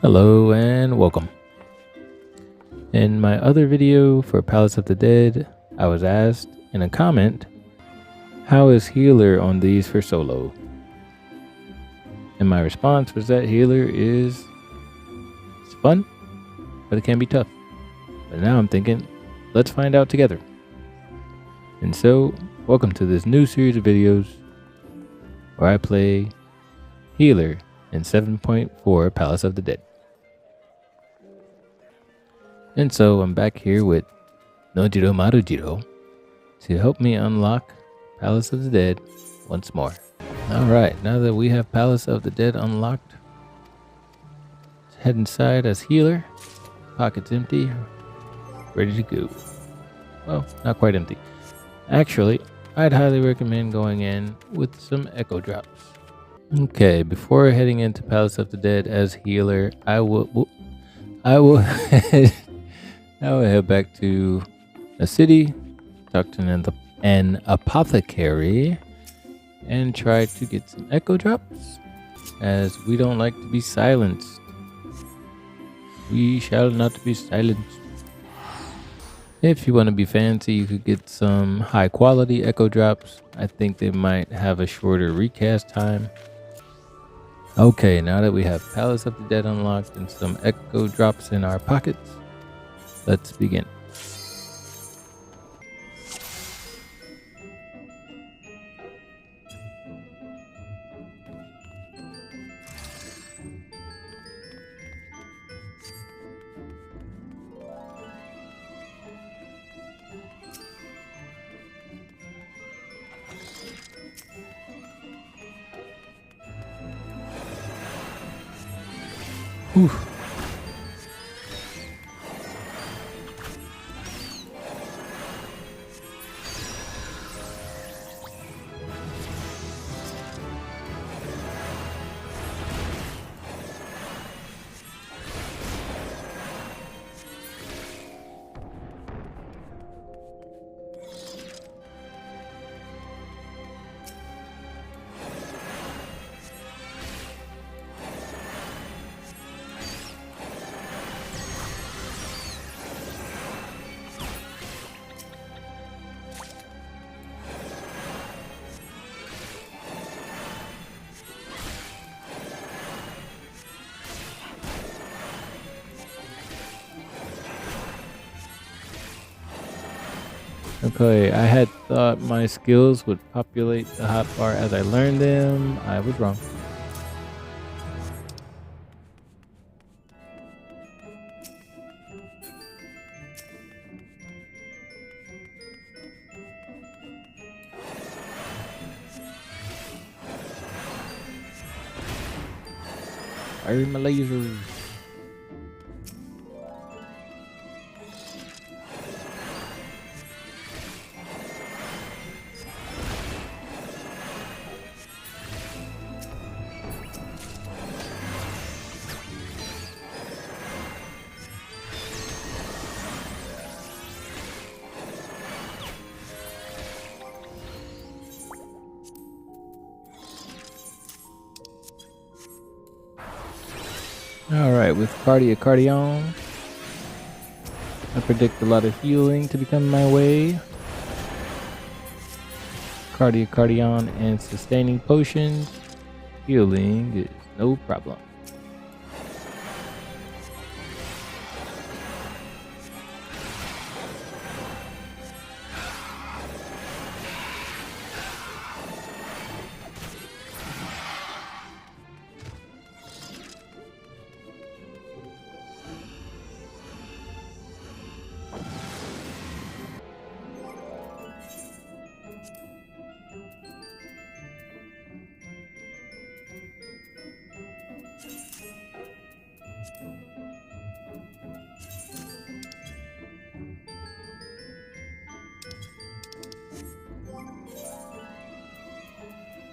Hello and welcome. In my other video for Palace of the Dead, I was asked in a comment, how is healer on these for solo? And my response was that healer is fun, but it can be tough. But now I'm thinking, let's find out together. And so, welcome to this new series of videos where I play healer in 7.4 Palace of the Dead. And so I'm back here with Nojiro Marujiro to help me unlock Palace of the Dead once more. Alright, now that we have Palace of the Dead unlocked, let's head inside as healer. Pockets empty, ready to go. Well, not quite empty. Actually, I'd highly recommend going in with some echo drops. Okay, before heading into Palace of the Dead as healer, I will head back to a city, talk to an apothecary, and try to get some echo drops, as we don't like to be silenced. We shall not be silenced. If you want to be fancy, you could get some high quality echo drops. I think they might have a shorter recast time. Okay, now that we have Palace of the Dead unlocked and some echo drops in our pockets, let's begin. Oof. Okay, I had thought my skills would populate the hotbar as I learned them. I was wrong. Fire my lasers. Alright, with Cardion, I predict a lot of healing to be coming my way. Cardion and sustaining potions. Healing is no problem.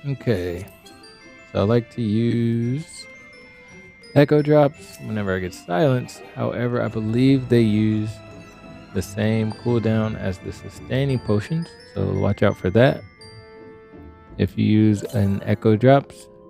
Okay, so I like to use echo drops whenever I get silenced. However, I believe they use the same cooldown as the sustaining potions, so watch out for that. If you use an echo drops,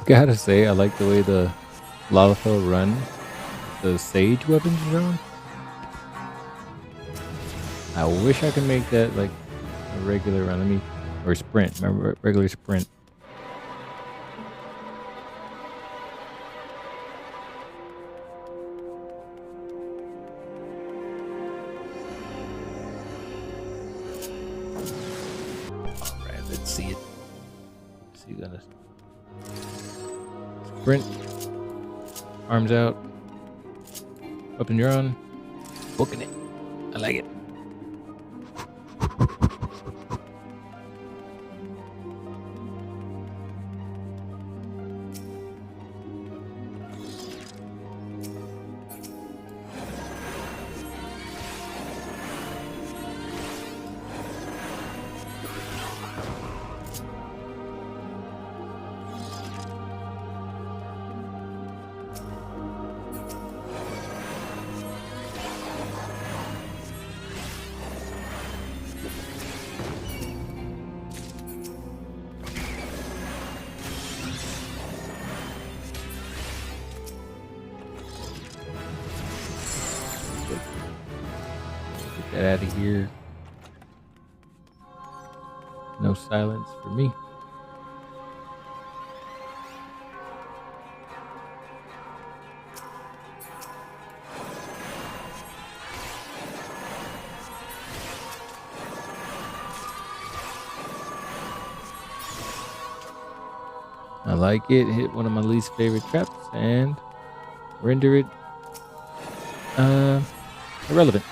I gotta say, I like the way the Lalafell run the Sage weapons around. I wish I could make that like a regular run. Let me, or sprint. Remember, regular sprint. All right, let's see it. Let's see that. Sprint. Arms out. Up and you're on. Booking it. I like it. Get out of here. No silence for me. I like it. Hit one of my least favorite traps and render it irrelevant.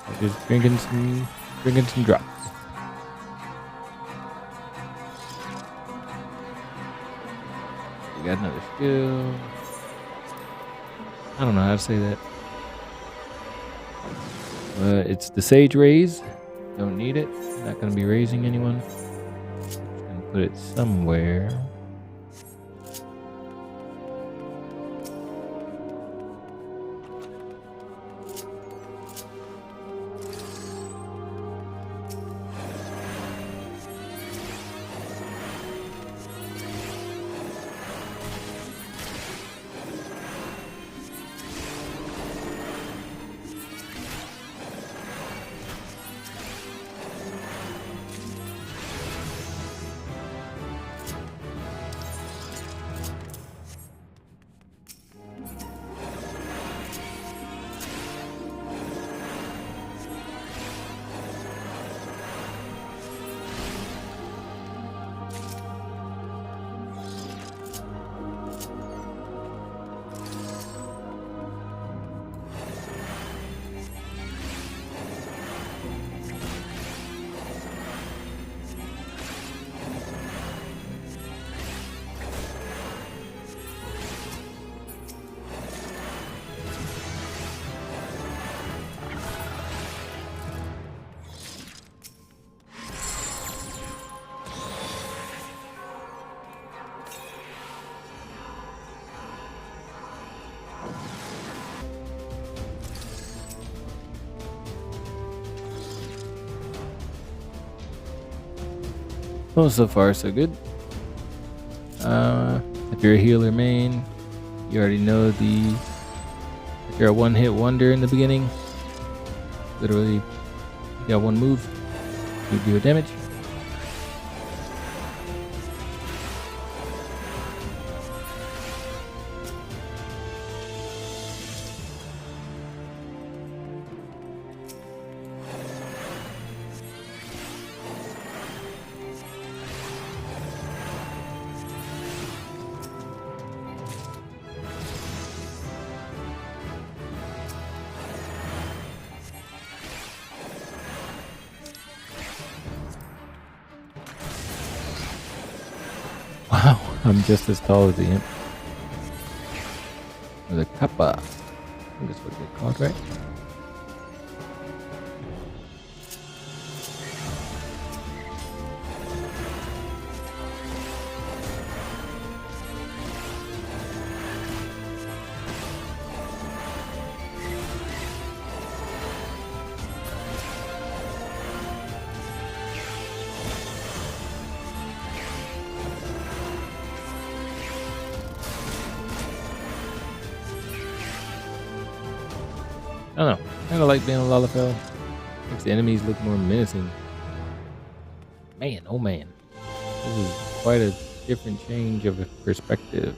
I'm just drinking some drops. We got another skill. I don't know how to say that. It's the Sage Raise. Don't need it. Not going to be raising anyone. Just going to put it somewhere. Well, so far so good. If you're a healer main, you already know if you're a one-hit wonder in the beginning, literally you got one move, you deal damage. Wow, I'm just as tall as the imp. Or the kappa. I think that's what they're called, right? I don't know. Kind of like being a Lalafell. Makes the enemies look more menacing. Man, oh man. This is quite a different change of a perspective.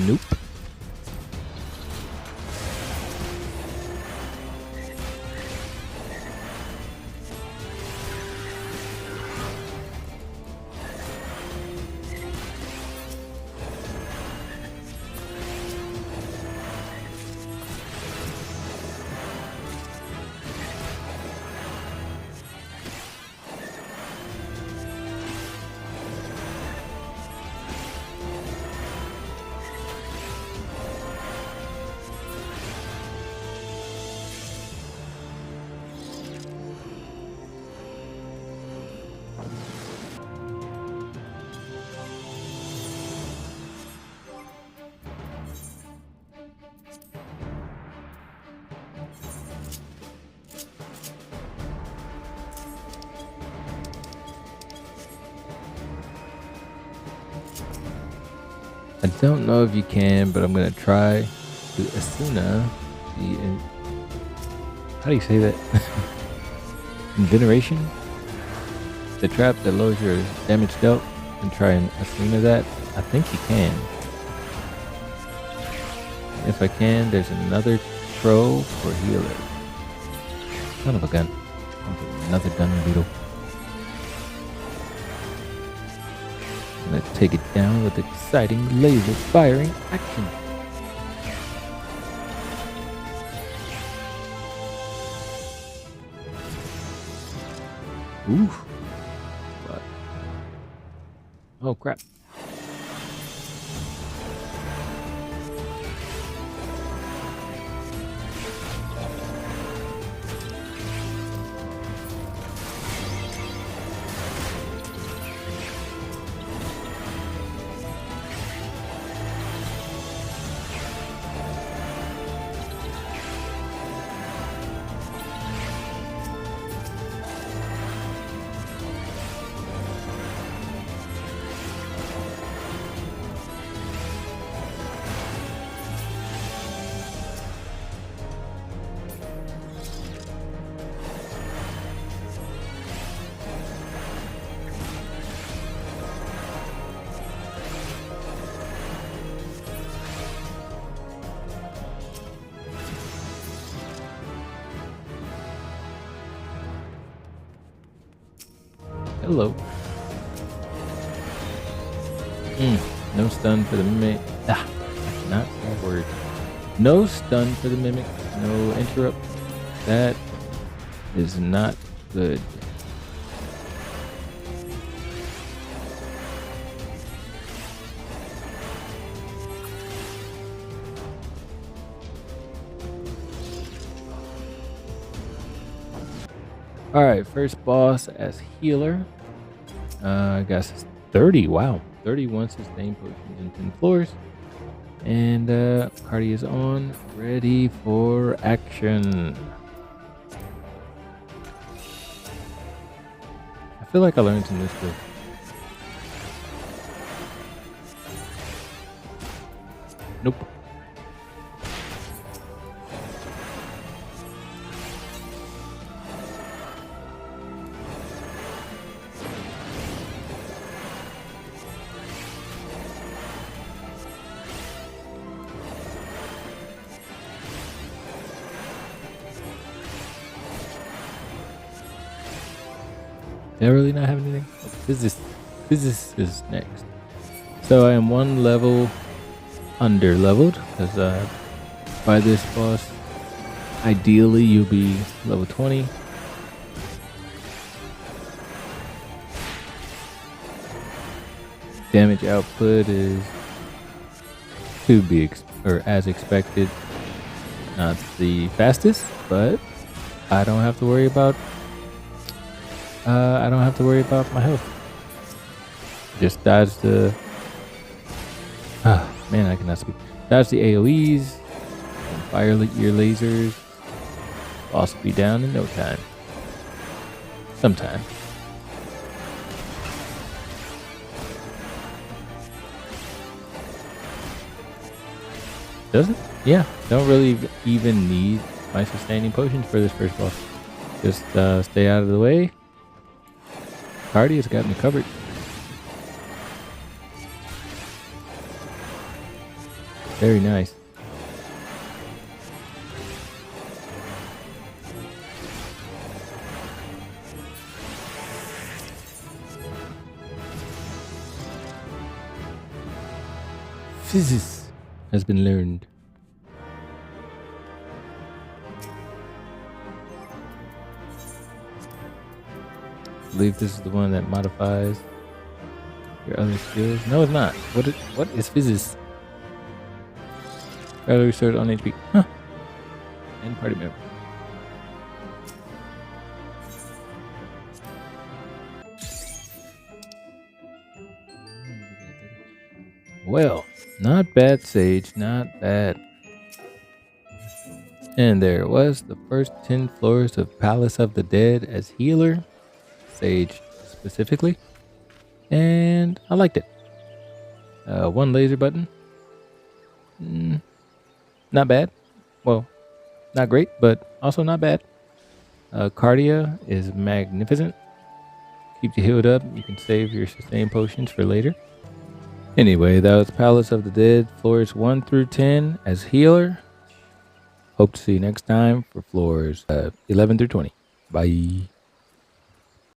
Nope. I don't know if you can, but I'm gonna try to Asuna the. How do you say that? Veneration? The trap that lowers your damage dealt, and try and Asuna that. I think you can. If I can, there's another throw for healer. Son of a gun. Another gun beetle. Let's take it down with exciting laser firing action. Ooh. What? Oh crap. Hello. No stun for the mimic. Ah, that's not that word. No stun for the mimic. No interrupt. That is not good. Alright, first boss as healer. I guess 30. Wow. 31 sustained potions and 10 floors. And party is on. Ready for action. I feel like I learned some new stuff. Nope. Did I really not have anything? Oh, Physis is next. So I am one level under leveled because by this boss, ideally you'll be level 20. Damage output is to be as expected. Not the fastest, but I don't have to worry about my health. Just dodge the man, I cannot speak. Dodge the AoEs and fire your lasers. Boss will be down in no time. Sometime. Doesn't? Yeah, don't really even need my sustaining potions for this first boss. Just stay out of the way. Cardio's got me covered. Very nice. Physis has been learned. I believe this is the one that modifies your other skills. No, it's not. What is Physis? Try to restore on HP. Huh. And party member. Well, not bad, Sage. Not bad. And there it was, the first 10 floors of Palace of the Dead as healer. Sage specifically. And I liked it. One laser button. Not bad. Well, not great, but also not bad. Cardia is magnificent. Keeps you healed up. You can save your sustain potions for later. Anyway, that was Palace of the Dead, floors 1 through 10 as healer. Hope to see you next time for floors 11 through 20. Bye.